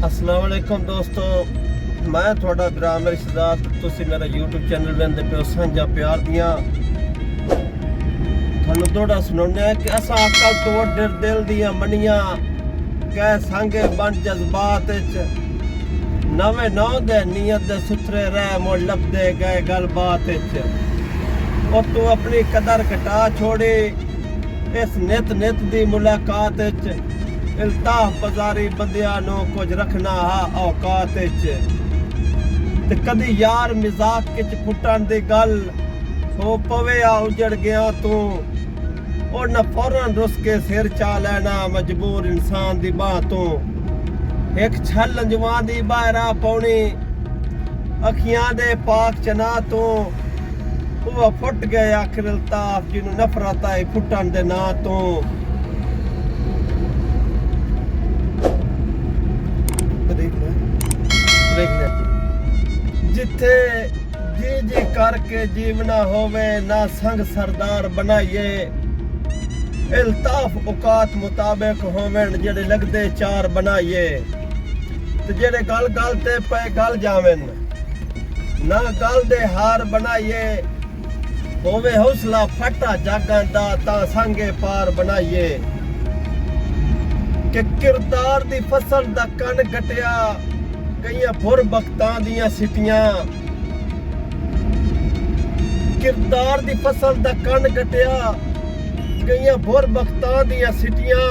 अस्सलाम वालेकुम दोस्तों, मैं थोड़ा भरा मेरी सदात तुसी मेरा यूट्यूब चैनल वेंदे पे सांझा प्यार दियां थानू थोड़ा सुनाने कि असा अकल तो डर दिल दियां मनियां कै संगे बन जज्बात च नवे नौ दे नीयत दे सुथरे रह मोड़ लभदे गए गलबात च और तू अपनी कदर घटा छोड़ी इस नित नित दी मुलाकात च इल्ताफ बाजारी बंदियां नो कुछ रखना हा औकात च ते कदी यार मजाक किच फुटन दी गल हो पवे आ उजड़ गया तू और न फौरन रुस के सिर चा लेना मजबूर इंसान दी बाह तू एक छल अंजवा दी बाहरा पौनी अखियां दे पाक चना तू वो फुट गए आखिर इल्ताफ जिन्हों नफरत आई फुटन दे ना तू जिथे जी जी करके जीवना होवे ना संग सरदार बनाइए इल्ताफ औकात मुताबिक होवेन जेड़े लगदे चार बनाइए ते जेड़े गल गल ते पे गल जावेन ना गल दे हार बनाइए होवे हौसला फटा जागां दा तां संगे पार बनाइए कि किरदार दी फसल दा कन गटिया कईयां भुर बख्तां दियां सिटियां किरदार दी फसल दा कन गटिया कईयां भुर बख्तां दियां सिटियां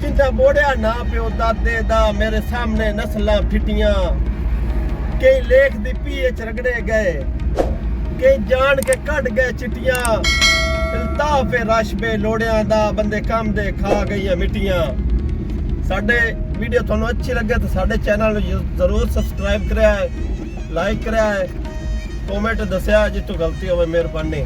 जिंदा मोड़िया ना प्यो दादे दा मेरे सामने नस्लां फिटियां कई लेख दी पीए च रगड़े गए कई जान के कट गए चिटियां इल्ताफ राशबे लोड़ियां दा बंदे कम दे खा गईयां मिट्टियां साडे वीडियो थानू अच्छी लगे तो साडे चैनल जरूर सब्सक्राइब करें लाइक करें कमेंट दसिया जितों गलती होवे मेहरबानी।